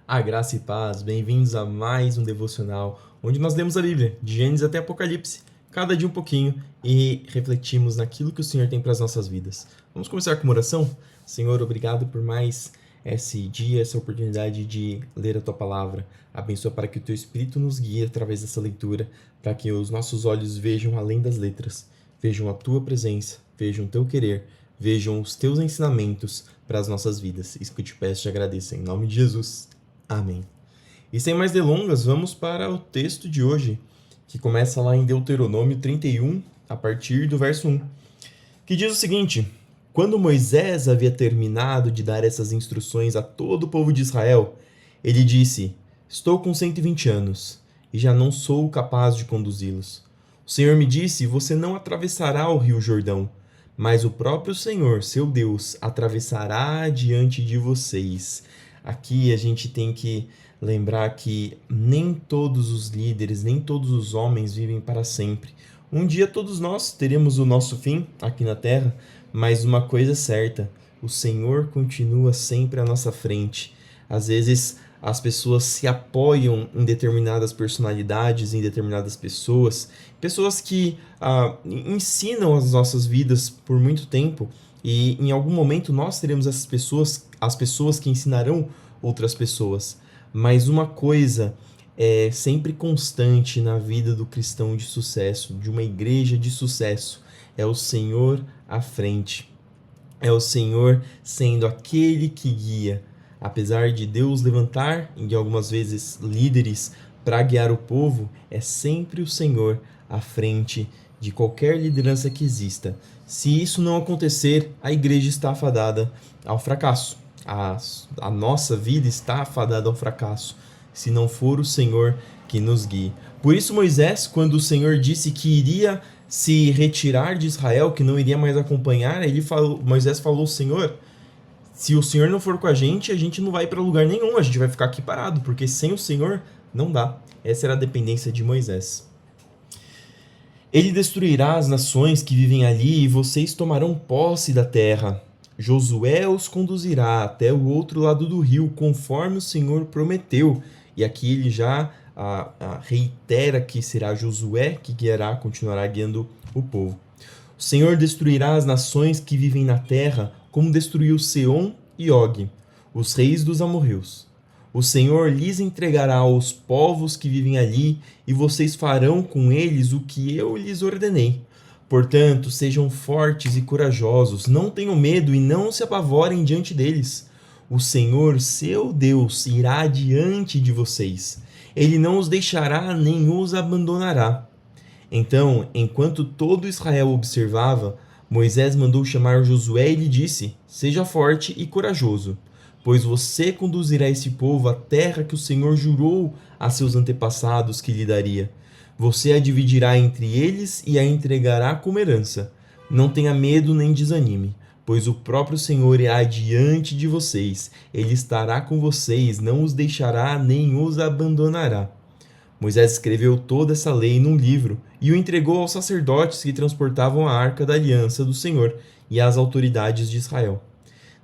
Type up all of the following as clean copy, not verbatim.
A graça e paz, bem-vindos a mais um devocional, onde nós lemos a Bíblia, de Gênesis até Apocalipse, cada dia um pouquinho, e refletimos naquilo que o Senhor tem para as nossas vidas. Vamos começar com uma oração? Senhor, obrigado por mais esse dia, essa oportunidade de ler a Tua Palavra. Abençoa para que o Teu Espírito nos guie através dessa leitura, para que os nossos olhos vejam além das letras, vejam a Tua presença, vejam o Teu querer, vejam os Teus ensinamentos para as nossas vidas. Isso que eu te peço e te agradeço, em nome de Jesus. Amém. E sem mais delongas, vamos para o texto de hoje, que começa lá em Deuteronômio 31, a partir do verso 1, que diz o seguinte: Quando Moisés havia terminado de dar essas instruções a todo o povo de Israel, ele disse: Estou com 120 anos e já não sou capaz de conduzi-los. O Senhor me disse: Você não atravessará o rio Jordão, mas o próprio Senhor, seu Deus, atravessará diante de vocês. Aqui a gente tem que lembrar que nem todos os líderes, nem todos os homens vivem para sempre. Um dia todos nós teremos o nosso fim aqui na Terra, mas uma coisa é certa: o Senhor continua sempre à nossa frente. Às vezes as pessoas se apoiam em determinadas personalidades, em determinadas pessoas, pessoas que ensinam as nossas vidas por muito tempo, e em algum momento nós teremos essas pessoas, as pessoas que ensinarão outras pessoas. Mas uma coisa é sempre constante na vida do cristão de sucesso, de uma igreja de sucesso: é o Senhor à frente. É o Senhor sendo aquele que guia. Apesar de Deus levantar, e algumas vezes líderes, para guiar o povo, é sempre o Senhor à frente de qualquer liderança que exista. Se isso não acontecer, a igreja está afadada ao fracasso. A nossa vida está afadada ao fracasso, se não for o Senhor que nos guie. Por isso Moisés, quando o Senhor disse que iria se retirar de Israel, que não iria mais acompanhar, Moisés falou: Senhor, se o Senhor não for com a gente não vai para lugar nenhum, a gente vai ficar aqui parado, porque sem o Senhor não dá. Essa era a dependência de Moisés. Ele destruirá as nações que vivem ali e vocês tomarão posse da terra. Josué os conduzirá até o outro lado do rio, conforme o Senhor prometeu. E aqui ele já reitera que será Josué que guiará, continuará guiando o povo. O Senhor destruirá as nações que vivem na terra, como destruiu Seom e Og, os reis dos amorreus. O Senhor lhes entregará os povos que vivem ali, e vocês farão com eles o que eu lhes ordenei. Portanto, sejam fortes e corajosos, não tenham medo e não se apavorem diante deles. O Senhor, seu Deus, irá adiante de vocês. Ele não os deixará nem os abandonará. Então, enquanto todo Israel observava, Moisés mandou chamar Josué e lhe disse: Seja forte e corajoso, pois você conduzirá esse povo à terra que o Senhor jurou a seus antepassados que lhe daria. Você a dividirá entre eles e a entregará como herança. Não tenha medo nem desanime, pois o próprio Senhor irá adiante de vocês. Ele estará com vocês, não os deixará nem os abandonará. Moisés escreveu toda essa lei num livro e o entregou aos sacerdotes que transportavam a arca da aliança do Senhor e às autoridades de Israel.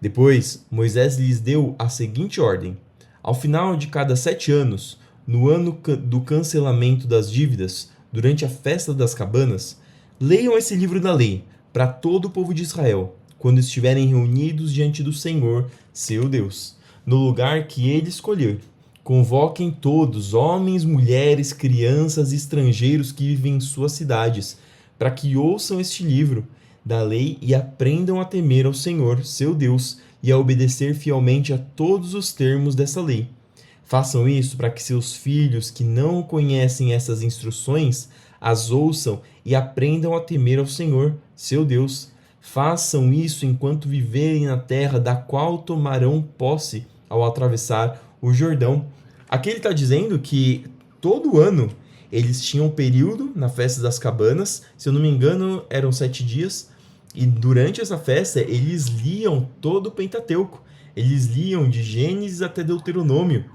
Depois, Moisés lhes deu a seguinte ordem: ao final de cada 7 anos, no ano do cancelamento das dívidas, durante a festa das cabanas, leiam esse livro da lei para todo o povo de Israel, quando estiverem reunidos diante do Senhor, seu Deus, no lugar que ele escolher. Convoquem todos, homens, mulheres, crianças e estrangeiros que vivem em suas cidades, para que ouçam este livro da lei e aprendam a temer ao Senhor, seu Deus, e a obedecer fielmente a todos os termos dessa lei. Façam isso para que seus filhos que não conhecem essas instruções as ouçam e aprendam a temer ao Senhor, seu Deus. Façam isso enquanto viverem na terra da qual tomarão posse ao atravessar o Jordão. Aqui ele está dizendo que todo ano eles tinham um período na festa das cabanas, se eu não me engano eram 7 dias, e durante essa festa eles liam todo o Pentateuco, eles liam de Gênesis até Deuteronômio,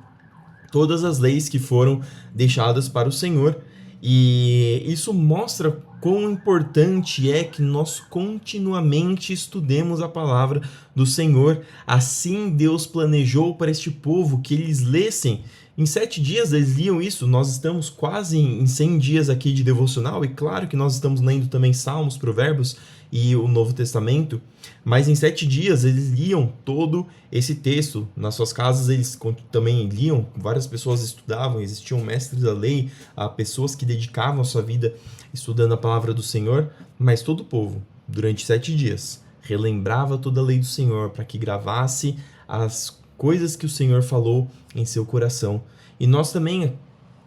todas as leis que foram deixadas para o Senhor. E isso mostra quão importante é que nós continuamente estudemos a palavra do Senhor. Assim Deus planejou para este povo que eles lessem. Em 7 dias eles liam isso. Nós estamos quase em 100 dias aqui de devocional, e claro que nós estamos lendo também Salmos, Provérbios e o Novo Testamento, mas em 7 dias eles liam todo esse texto. Nas suas casas eles também liam, várias pessoas estudavam, existiam mestres da lei, pessoas que dedicavam a sua vida estudando a palavra do Senhor, mas todo o povo, durante 7 dias, relembrava toda a lei do Senhor para que gravasse as coisas que o Senhor falou em seu coração. E nós também,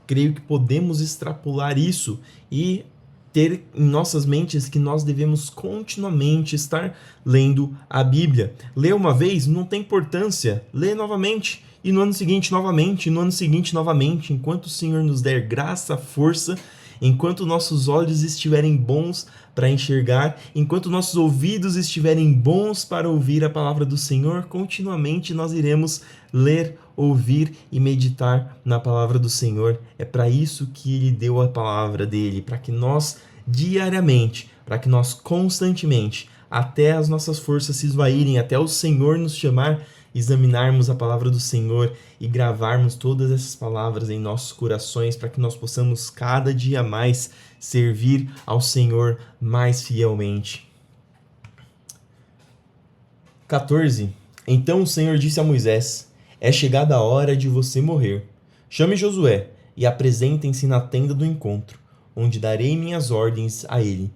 creio que podemos extrapolar isso e ter em nossas mentes que nós devemos continuamente estar lendo a Bíblia. Ler uma vez não tem importância, lê novamente, e no ano seguinte novamente, e no ano seguinte novamente, enquanto o Senhor nos der graça, força, enquanto nossos olhos estiverem bons para enxergar, enquanto nossos ouvidos estiverem bons para ouvir a palavra do Senhor, continuamente nós iremos ler, ouvir e meditar na palavra do Senhor. É para isso que Ele deu a palavra dele, para que nós diariamente, para que nós constantemente, até as nossas forças se esvaírem, até o Senhor nos chamar, examinarmos a palavra do Senhor e gravarmos todas essas palavras em nossos corações, para que nós possamos cada dia mais servir ao Senhor mais fielmente. 14. Então o Senhor disse a Moisés: é chegada a hora de você morrer. Chame Josué e apresentem-se na tenda do encontro, onde darei minhas ordens a ele.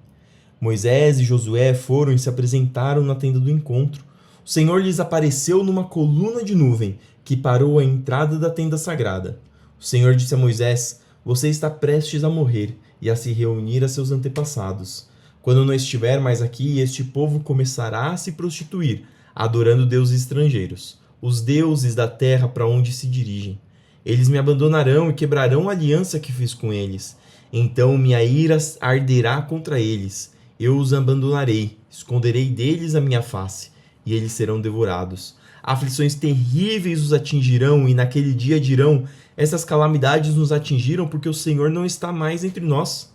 Moisés e Josué foram e se apresentaram na tenda do encontro. O Senhor lhes apareceu numa coluna de nuvem que parou à entrada da tenda sagrada. O Senhor disse a Moisés: você está prestes a morrer e a se reunir a seus antepassados. Quando não estiver mais aqui, este povo começará a se prostituir, adorando deuses estrangeiros, os deuses da terra para onde se dirigem. Eles me abandonarão e quebrarão a aliança que fiz com eles. Então minha ira arderá contra eles. Eu os abandonarei, esconderei deles a minha face, e eles serão devorados. Aflições terríveis os atingirão, e naquele dia dirão: essas calamidades nos atingiram porque o Senhor não está mais entre nós.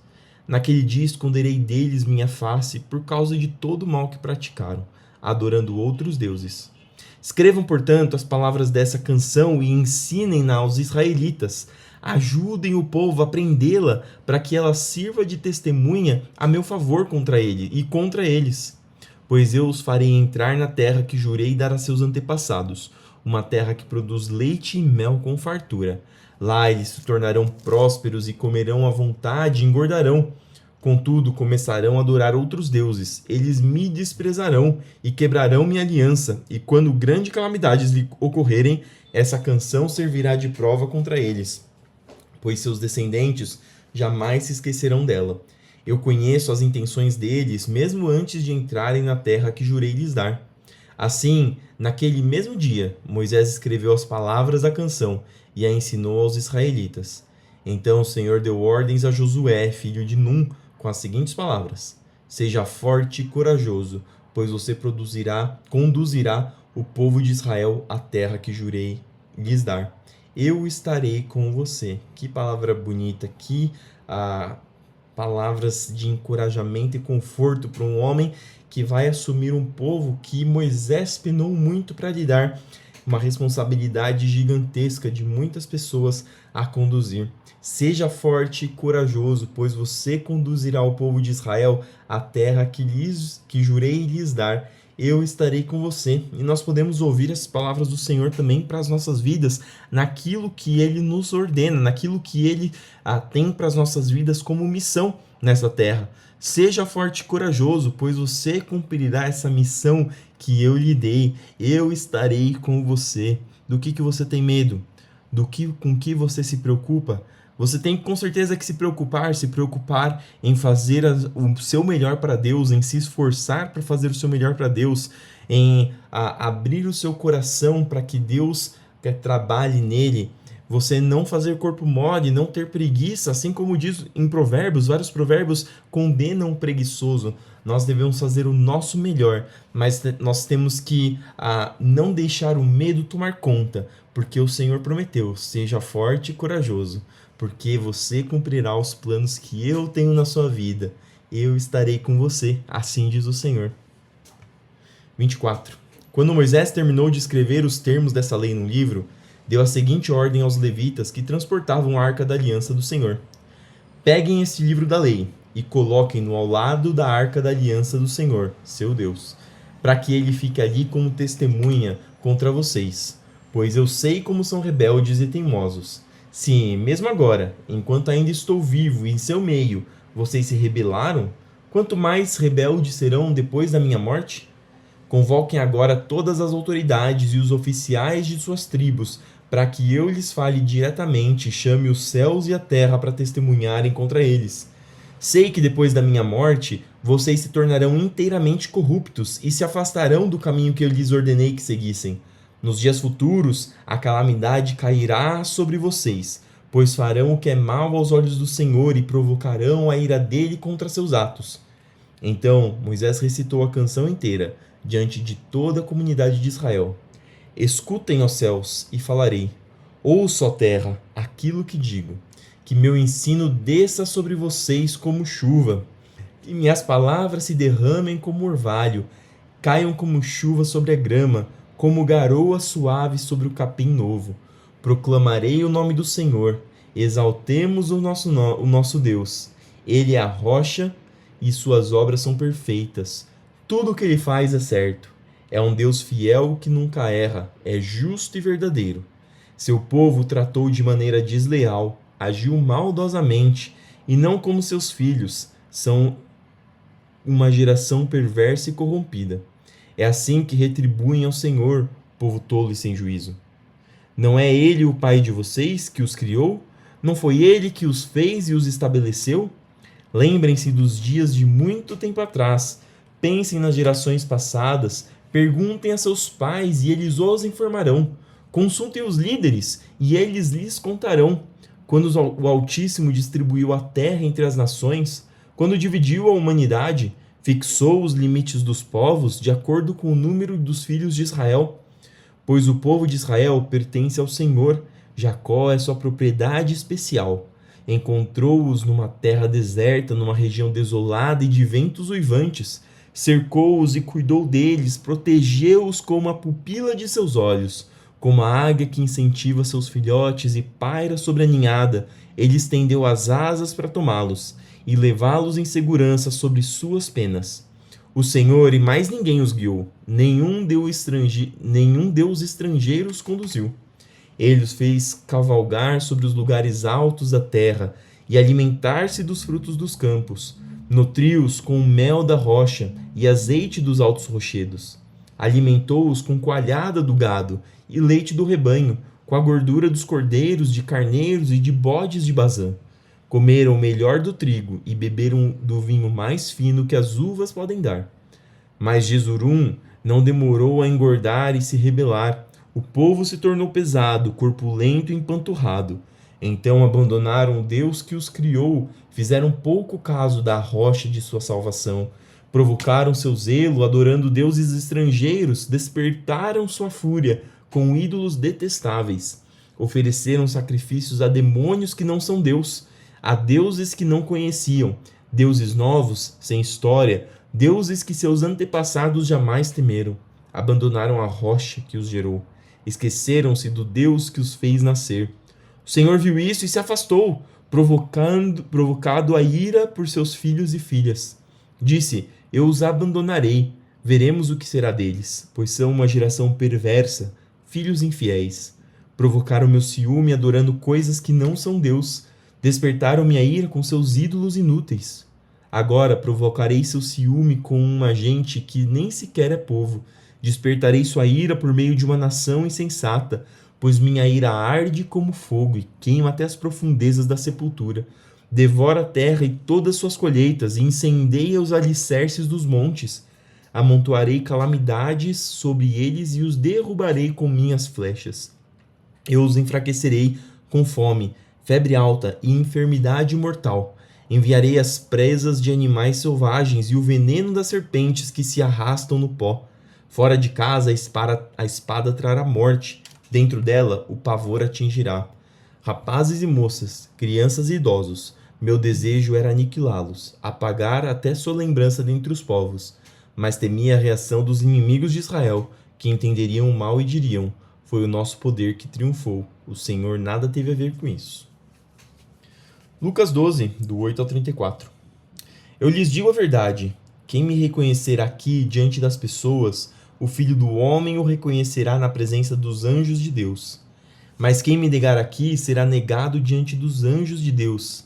Naquele dia esconderei deles minha face por causa de todo o mal que praticaram, adorando outros deuses. Escrevam, portanto, as palavras dessa canção e ensinem-na aos israelitas. Ajudem o povo a aprendê-la, para que ela sirva de testemunha a meu favor contra ele e contra eles. Pois eu os farei entrar na terra que jurei dar a seus antepassados, uma terra que produz leite e mel com fartura. Lá eles se tornarão prósperos e comerão à vontade e engordarão. Contudo, começarão a adorar outros deuses. Eles me desprezarão e quebrarão minha aliança. E quando grandes calamidades lhe ocorrerem, essa canção servirá de prova contra eles, pois seus descendentes jamais se esquecerão dela. Eu conheço as intenções deles, mesmo antes de entrarem na terra que jurei lhes dar. Assim, naquele mesmo dia, Moisés escreveu as palavras da canção e a ensinou aos israelitas. Então o Senhor deu ordens a Josué, filho de Num, com as seguintes palavras: seja forte e corajoso, pois você conduzirá o povo de Israel à terra que jurei lhes dar. Eu estarei com você. Que palavra bonita, que palavras de encorajamento e conforto para um homem que vai assumir um povo que Moisés penou muito para lidar, uma responsabilidade gigantesca de muitas pessoas a conduzir. Seja forte e corajoso, pois você conduzirá o povo de Israel à terra que jurei lhes dar. Eu estarei com você. E nós podemos ouvir as palavras do Senhor também para as nossas vidas, naquilo que Ele nos ordena, naquilo que Ele tem para as nossas vidas como missão nessa terra. Seja forte e corajoso, pois você cumprirá essa missão que eu lhe dei. Eu estarei com você. Do que você tem medo? Com que você se preocupa? Você tem com certeza que se preocupar em fazer o seu melhor para Deus, em se esforçar para fazer o seu melhor para Deus, em abrir o seu coração para que Deus trabalhe nele. Você não fazer corpo mole, não ter preguiça, assim como diz em Provérbios, vários provérbios condenam o preguiçoso. Nós devemos fazer o nosso melhor, mas nós temos que não deixar o medo tomar conta, porque o Senhor prometeu: seja forte e corajoso, porque você cumprirá os planos que eu tenho na sua vida. eu estarei com você, assim diz o Senhor. 24. Quando Moisés terminou de escrever os termos dessa lei num livro, deu a seguinte ordem aos levitas que transportavam a arca da aliança do Senhor: peguem este livro da lei e coloquem-no ao lado da arca da aliança do Senhor, seu Deus, para que ele fique ali como testemunha contra vocês, pois eu sei como são rebeldes e teimosos. Se, mesmo agora, enquanto ainda estou vivo e em seu meio, vocês se rebelaram, quanto mais rebeldes serão depois da minha morte? Convoquem agora todas as autoridades e os oficiais de suas tribos, para que eu lhes fale diretamente e chame os céus e a terra para testemunharem contra eles. Sei que depois da minha morte, vocês se tornarão inteiramente corruptos e se afastarão do caminho que eu lhes ordenei que seguissem. Nos dias futuros, a calamidade cairá sobre vocês, pois farão o que é mal aos olhos do Senhor e provocarão a ira dele contra seus atos. Então Moisés recitou a canção inteira, diante de toda a comunidade de Israel. Escutem, ó céus, e falarei. Ouça, ó terra, aquilo que digo. Que meu ensino desça sobre vocês como chuva. Que minhas palavras se derramem como orvalho, caiam como chuva sobre a grama, como garoa suave sobre o capim novo. Proclamarei o nome do Senhor. Exaltemos o nosso Deus. Ele é a rocha e suas obras são perfeitas. Tudo o que ele faz é certo. É um Deus fiel que nunca erra, é justo e verdadeiro. Seu povo tratou de maneira desleal, agiu maldosamente, e não como seus filhos, são uma geração perversa e corrompida. É assim que retribuem ao Senhor, povo tolo e sem juízo. Não é ele o pai de vocês que os criou? Não foi ele que os fez e os estabeleceu? Lembrem-se dos dias de muito tempo atrás. Pensem nas gerações passadas, perguntem a seus pais e eles os informarão. Consultem os líderes e eles lhes contarão. Quando o Altíssimo distribuiu a terra entre as nações, quando dividiu a humanidade, fixou os limites dos povos de acordo com o número dos filhos de Israel. Pois o povo de Israel pertence ao Senhor, Jacó é sua propriedade especial. Encontrou-os numa terra deserta, numa região desolada e de ventos uivantes. Cercou-os e cuidou deles, protegeu-os como a pupila de seus olhos. Como a águia que incentiva seus filhotes e paira sobre a ninhada, ele estendeu as asas para tomá-los e levá-los em segurança sobre suas penas. O Senhor e mais ninguém os guiou, nenhum deus estrangeiro os conduziu. Ele os fez cavalgar sobre os lugares altos da terra e alimentar-se dos frutos dos campos. Nutriu-os com o mel da rocha e azeite dos altos rochedos. Alimentou-os com coalhada do gado e leite do rebanho, com a gordura dos cordeiros, de carneiros e de bodes de Bazã. Comeram o melhor do trigo e beberam do vinho mais fino que as uvas podem dar. Mas Jesurum não demorou a engordar e se rebelar. O povo se tornou pesado, corpulento e empanturrado. Então abandonaram o Deus que os criou, fizeram pouco caso da rocha de sua salvação. Provocaram seu zelo, adorando deuses estrangeiros, despertaram sua fúria com ídolos detestáveis. Ofereceram sacrifícios a demônios que não são Deus, a deuses que não conheciam, deuses novos, sem história, deuses que seus antepassados jamais temeram. Abandonaram a rocha que os gerou. Esqueceram-se do Deus que os fez nascer. O Senhor viu isso e se afastou, provocado a ira por seus filhos e filhas. Disse: eu os abandonarei, veremos o que será deles, pois são uma geração perversa, filhos infiéis. Provocaram meu ciúme adorando coisas que não são Deus, despertaram minha ira com seus ídolos inúteis. Agora provocarei seu ciúme com uma gente que nem sequer é povo. Despertarei sua ira por meio de uma nação insensata, pois minha ira arde como fogo e queima até as profundezas da sepultura. Devora a terra e todas suas colheitas e incendeia os alicerces dos montes. Amontoarei calamidades sobre eles e os derrubarei com minhas flechas. Eu os enfraquecerei com fome, febre alta e enfermidade mortal. Enviarei as presas de animais selvagens e o veneno das serpentes que se arrastam no pó. Fora de casa a espada trará morte, dentro dela o pavor atingirá. Rapazes e moças, crianças e idosos, Meu desejo era aniquilá-los, apagar até sua lembrança dentre os povos. Mas temia a reação dos inimigos de Israel, que entenderiam o mal e diriam: foi o nosso poder que triunfou. O Senhor nada teve a ver com isso. Lucas 12, do 8 ao 34. Eu lhes digo a verdade: quem me reconhecer aqui diante das pessoas, o Filho do Homem o reconhecerá na presença dos anjos de Deus. Mas quem me negar aqui será negado diante dos anjos de Deus.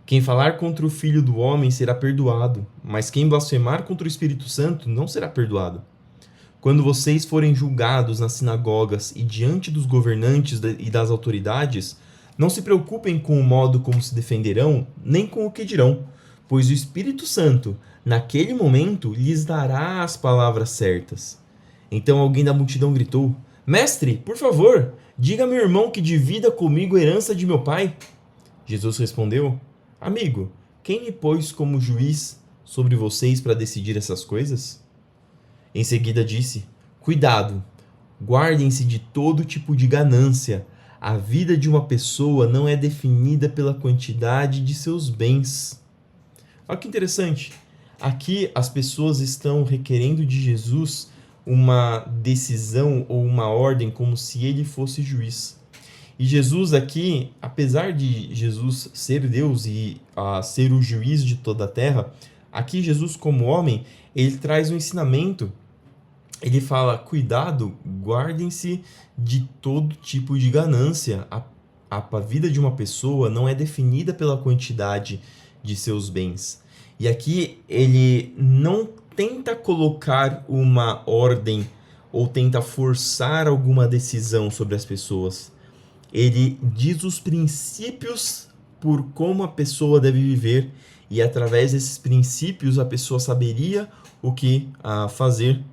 Quem falar contra o Filho do Homem será perdoado, mas quem blasfemar contra o Espírito Santo não será perdoado. Quando vocês forem julgados nas sinagogas e diante dos governantes e das autoridades, não se preocupem com o modo como se defenderão, nem com o que dirão, pois o Espírito Santo, naquele momento, lhes dará as palavras certas. Então alguém da multidão gritou: Mestre, por favor, diga a meu irmão que divida comigo a herança de meu pai. Jesus respondeu: Amigo, quem me pôs como juiz sobre vocês para decidir essas coisas? Em seguida disse: Cuidado, guardem-se de todo tipo de ganância. A vida de uma pessoa não é definida pela quantidade de seus bens. Olha que interessante. Aqui as pessoas estão requerendo de Jesus uma decisão ou uma ordem como se ele fosse juiz. E Jesus aqui, apesar de Jesus ser Deus e ser o juiz de toda a terra, aqui Jesus como homem, ele traz um ensinamento. Ele fala: cuidado, guardem-se de todo tipo de ganância. A vida de uma pessoa não é definida pela quantidade de seus bens. E aqui ele não tenta colocar uma ordem ou tenta forçar alguma decisão sobre as pessoas. Ele diz os princípios por como a pessoa deve viver, e através desses princípios a pessoa saberia o que fazer.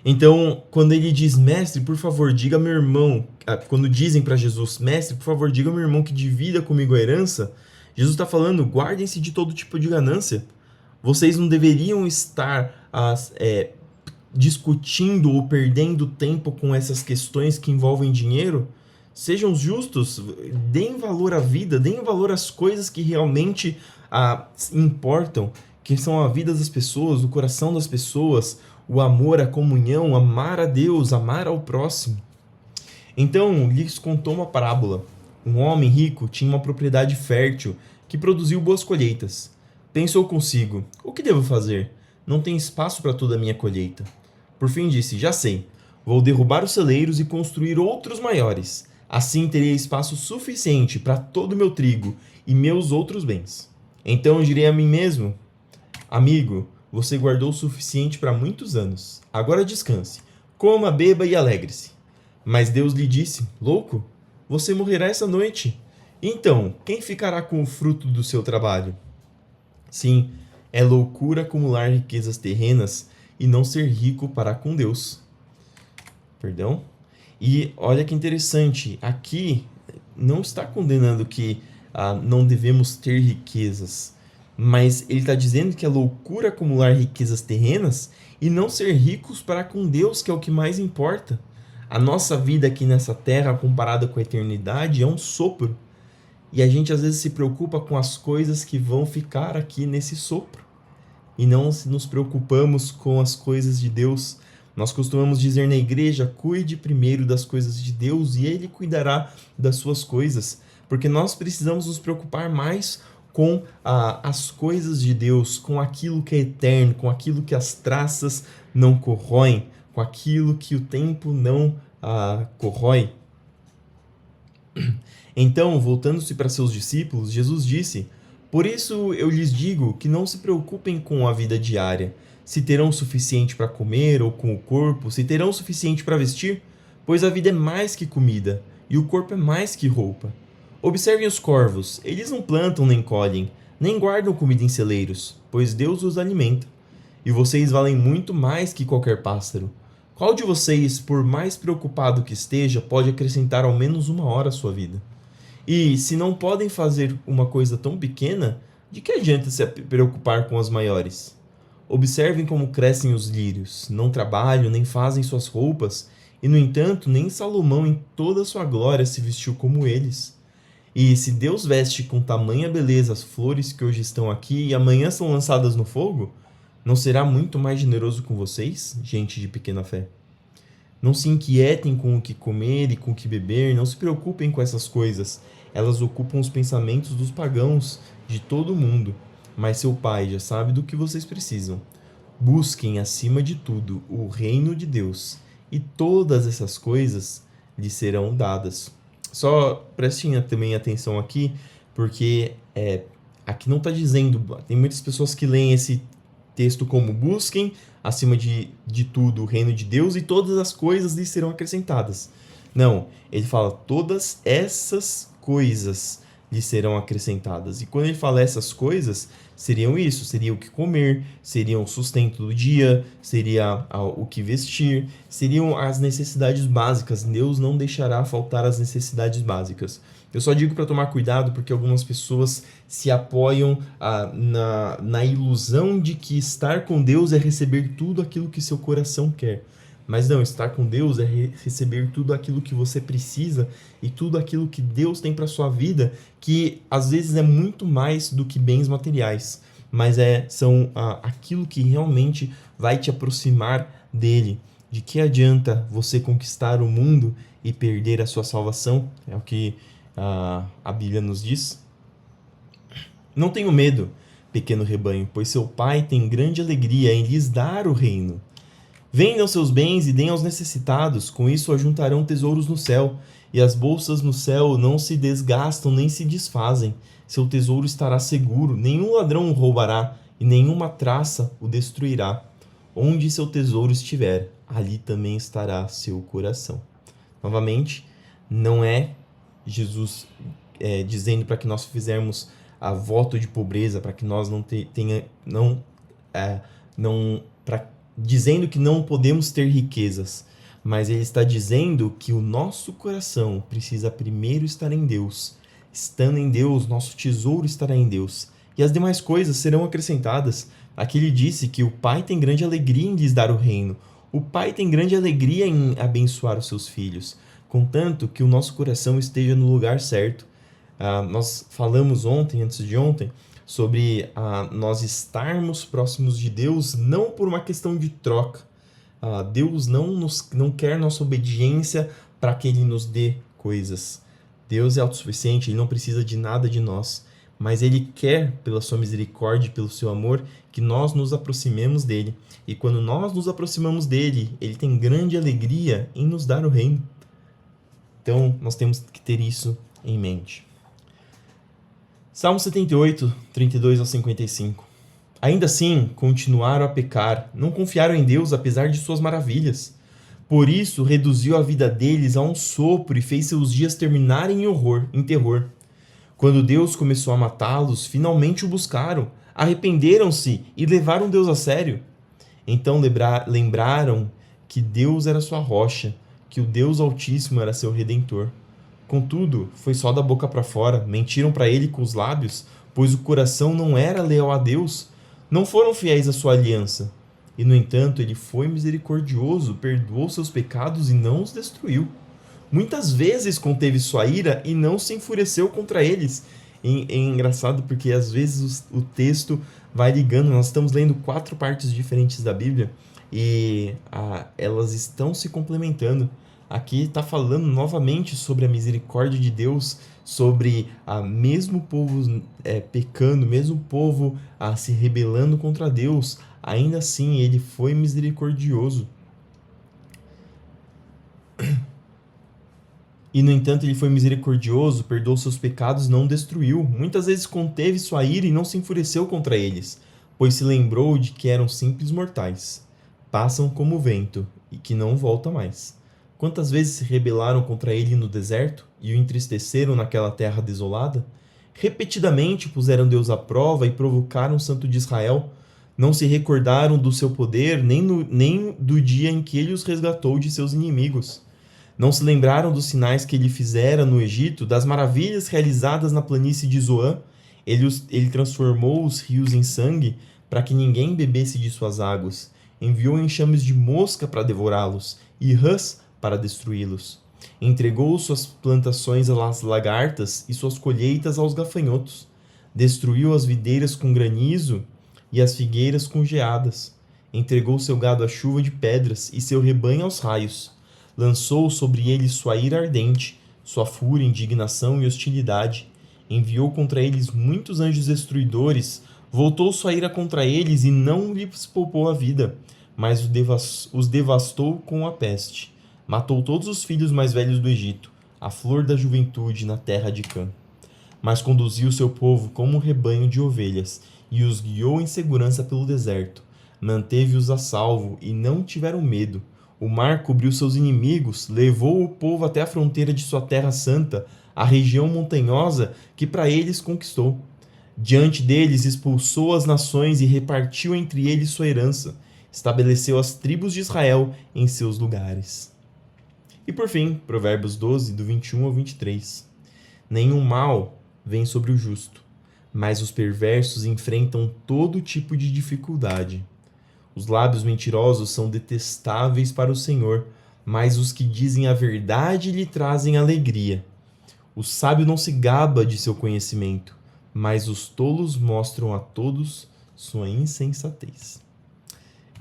Então, quando ele diz: Mestre, por favor, diga ao meu irmão, quando dizem para Jesus: Mestre, por favor, diga ao meu irmão que divida comigo a herança, Jesus está falando: guardem-se de todo tipo de ganância. Vocês não deveriam estar discutindo ou perdendo tempo com essas questões que envolvem dinheiro. Sejam justos, deem valor à vida, deem valor às coisas que realmente importam, que são a vida das pessoas, o coração das pessoas, o amor, a comunhão, amar a Deus, amar ao próximo. Então, lhes contou uma parábola. Um homem rico tinha uma propriedade fértil que produziu boas colheitas. Pensou consigo: o que devo fazer? Não tem espaço para toda a minha colheita. Por fim disse: já sei, vou derrubar os celeiros e construir outros maiores. Assim terei espaço suficiente para todo o meu trigo e meus outros bens. Então direi a mim mesmo: amigo, você guardou o suficiente para muitos anos. Agora descanse, coma, beba e alegre-se. Mas Deus lhe disse: louco, você morrerá essa noite. Então, quem ficará com o fruto do seu trabalho? Sim, é loucura acumular riquezas terrenas e não ser rico para com Deus. Perdão? E olha que interessante, aqui não está condenando que não devemos ter riquezas, mas ele está dizendo que é loucura acumular riquezas terrenas e não ser ricos para com Deus, que é o que mais importa. A nossa vida aqui nessa terra, comparada com a eternidade, é um sopro. E a gente às vezes se preocupa com as coisas que vão ficar aqui nesse sopro. E não nos preocupamos com as coisas de Deus. Nós costumamos dizer na igreja: cuide primeiro das coisas de Deus e Ele cuidará das suas coisas. Porque nós precisamos nos preocupar mais com as coisas de Deus, com aquilo que é eterno, com aquilo que as traças não corroem, com aquilo que o tempo não corrói. Então, voltando-se para seus discípulos, Jesus disse: por isso eu lhes digo que não se preocupem com a vida diária, se terão o suficiente para comer ou com o corpo, se terão o suficiente para vestir, pois a vida é mais que comida e o corpo é mais que roupa. Observem os corvos, eles não plantam nem colhem, nem guardam comida em celeiros, pois Deus os alimenta. E vocês valem muito mais que qualquer pássaro. Qual de vocês, por mais preocupado que esteja, pode acrescentar ao menos 1 hora à sua vida? E se não podem fazer uma coisa tão pequena, de que adianta se preocupar com as maiores? Observem como crescem os lírios, não trabalham nem fazem suas roupas, e no entanto nem Salomão em toda a sua glória se vestiu como eles. E se Deus veste com tamanha beleza as flores que hoje estão aqui e amanhã são lançadas no fogo, não será muito mais generoso com vocês, gente de pequena fé? Não se inquietem com o que comer e com o que beber, não se preocupem com essas coisas. Elas ocupam os pensamentos dos pagãos de todo o mundo. Mas seu Pai já sabe do que vocês precisam. Busquem, acima de tudo, o reino de Deus, e todas essas coisas lhes serão dadas. Só prestem também atenção aqui, porque aqui não está dizendo... Tem muitas pessoas que leem esse texto como busquem, acima de tudo, o reino de Deus, e todas as coisas lhes serão acrescentadas. Não, ele fala todas essas coisas lhes serão acrescentadas. E quando ele fala essas coisas, seriam isso, seria o que comer, seria o sustento do dia, seria o que vestir, seriam as necessidades básicas. Deus não deixará faltar as necessidades básicas. Eu só digo para tomar cuidado porque algumas pessoas se apoiam na ilusão de que estar com Deus é receber tudo aquilo que seu coração quer. Mas não, estar com Deus é receber tudo aquilo que você precisa e tudo aquilo que Deus tem para sua vida, que às vezes é muito mais do que bens materiais, mas são aquilo que realmente vai te aproximar dele. De que adianta você conquistar o mundo e perder a sua salvação? É o que a Bíblia nos diz. Não tenham medo, pequeno rebanho, pois seu Pai tem grande alegria em lhes dar o reino. Vendam seus bens e deem aos necessitados, com isso ajuntarão tesouros no céu, e as bolsas no céu não se desgastam nem se desfazem. Seu tesouro estará seguro, nenhum ladrão o roubará, e nenhuma traça o destruirá. Onde seu tesouro estiver, ali também estará seu coração. Novamente, não é Jesus dizendo para que nós fizermos voto de pobreza, para que nós dizendo que não podemos ter riquezas, mas ele está dizendo que o nosso coração precisa primeiro estar em Deus. Estando em Deus, nosso tesouro estará em Deus, e as demais coisas serão acrescentadas. Aqui ele disse que o Pai tem grande alegria em lhes dar o reino. O Pai tem grande alegria em abençoar os seus filhos, contanto que o nosso coração esteja no lugar certo. Nós falamos antes de ontem, sobre nós estarmos próximos de Deus não por uma questão de troca. Deus não quer nossa obediência para que Ele nos dê coisas. Deus é autossuficiente, Ele não precisa de nada de nós, mas Ele quer, pela sua misericórdia e pelo seu amor, que nós nos aproximemos dEle. E quando nós nos aproximamos dEle, Ele tem grande alegria em nos dar o reino. Então, nós temos que ter isso em mente. Salmo 78, 32 ao 55. Ainda assim, continuaram a pecar, não confiaram em Deus apesar de suas maravilhas. Por isso, reduziu a vida deles a um sopro e fez seus dias terminarem em terror. Quando Deus começou a matá-los, finalmente o buscaram, arrependeram-se e levaram Deus a sério. Então lembraram que Deus era sua rocha, que o Deus Altíssimo era seu Redentor. Contudo, foi só da boca para fora, mentiram para ele com os lábios, pois o coração não era leal a Deus, não foram fiéis à sua aliança. E, no entanto, ele foi misericordioso, perdoou seus pecados e não os destruiu. Muitas vezes conteve sua ira e não se enfureceu contra eles. É engraçado porque, às vezes, o texto vai ligando. Nós estamos lendo 4 partes diferentes da Bíblia e elas estão se complementando. Aqui está falando novamente sobre a misericórdia de Deus, sobre mesmo o povo pecando, mesmo o povo se rebelando contra Deus, ainda assim ele foi misericordioso. E, no entanto, ele foi misericordioso, perdoou seus pecados e não destruiu. Muitas vezes conteve sua ira e não se enfureceu contra eles, pois se lembrou de que eram simples mortais. Passam como o vento e que não volta mais. Quantas vezes se rebelaram contra ele no deserto e o entristeceram naquela terra desolada? Repetidamente puseram Deus à prova e provocaram o Santo de Israel. Não se recordaram do seu poder nem do dia em que ele os resgatou de seus inimigos. Não se lembraram dos sinais que ele fizera no Egito, das maravilhas realizadas na planície de Zoã. Ele transformou os rios em sangue para que ninguém bebesse de suas águas. Enviou enxames de mosca para devorá-los e rãs para destruí-los. Entregou suas plantações às lagartas e suas colheitas aos gafanhotos. Destruiu as videiras com granizo e as figueiras com geadas. Entregou seu gado à chuva de pedras e seu rebanho aos raios. Lançou sobre eles sua ira ardente, sua fúria, indignação e hostilidade. Enviou contra eles muitos anjos destruidores, voltou sua ira contra eles e não lhes poupou a vida, mas os devastou com a peste. Matou todos os filhos mais velhos do Egito, a flor da juventude na terra de Cã. Mas conduziu seu povo como um rebanho de ovelhas e os guiou em segurança pelo deserto. Manteve-os a salvo e não tiveram medo. O mar cobriu seus inimigos, levou o povo até a fronteira de sua terra santa, a região montanhosa que para eles conquistou. Diante deles expulsou as nações e repartiu entre eles sua herança. Estabeleceu as tribos de Israel em seus lugares. E por fim, Provérbios 12, do 21 ao 23. Nenhum mal vem sobre o justo, mas os perversos enfrentam todo tipo de dificuldade. Os lábios mentirosos são detestáveis para o Senhor, mas os que dizem a verdade lhe trazem alegria. O sábio não se gaba de seu conhecimento, mas os tolos mostram a todos sua insensatez.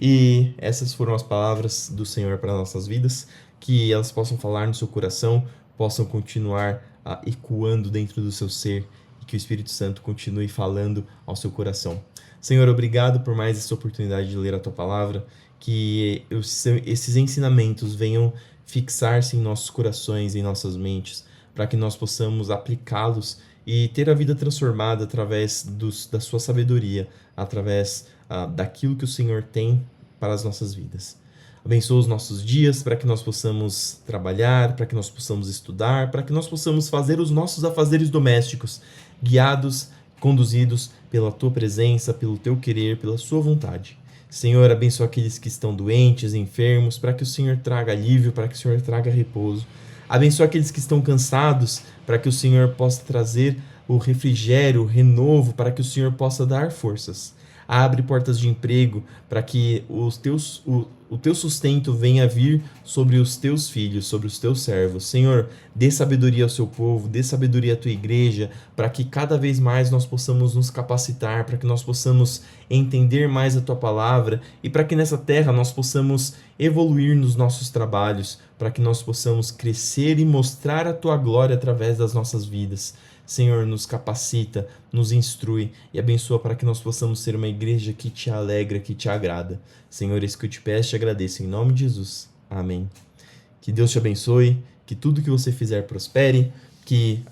E essas foram as palavras do Senhor para nossas vidas, que elas possam falar no seu coração, possam continuar ecoando dentro do seu ser e que o Espírito Santo continue falando ao seu coração. Senhor, obrigado por mais essa oportunidade de ler a Tua Palavra, que esses ensinamentos venham fixar-se em nossos corações, em nossas mentes, para que nós possamos aplicá-los e ter a vida transformada através da Sua sabedoria, através daquilo que o Senhor tem para as nossas vidas. Abençoa os nossos dias para que nós possamos trabalhar, para que nós possamos estudar, para que nós possamos fazer os nossos afazeres domésticos, guiados, conduzidos pela Tua presença, pelo Teu querer, pela Sua vontade. Senhor, abençoa aqueles que estão doentes, enfermos, para que o Senhor traga alívio, para que o Senhor traga repouso. Abençoa aqueles que estão cansados, para que o Senhor possa trazer o refrigério, o renovo, para que o Senhor possa dar forças. Abre portas de emprego para que o teu sustento venha a vir sobre os teus filhos, sobre os teus servos. Senhor, dê sabedoria ao seu povo, dê sabedoria à tua igreja, para que cada vez mais nós possamos nos capacitar, para que nós possamos entender mais a tua palavra e para que nessa terra nós possamos evoluir nos nossos trabalhos, para que nós possamos crescer e mostrar a tua glória através das nossas vidas. Senhor, nos capacita, nos instrui e abençoa para que nós possamos ser uma igreja que te alegra, que te agrada. Senhor, isso que eu te peço e te agradeço. Em nome de Jesus. Amém. Que Deus te abençoe, que tudo que você fizer prospere, que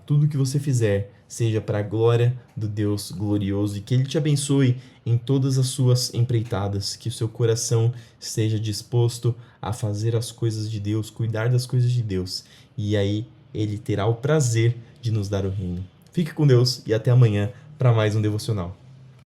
tudo que você fizer seja para a glória do Deus glorioso e que Ele te abençoe em todas as suas empreitadas, que o seu coração esteja disposto a fazer as coisas de Deus, cuidar das coisas de Deus. E aí Ele terá o prazer de nos dar o reino. Fique com Deus e até amanhã para mais um devocional.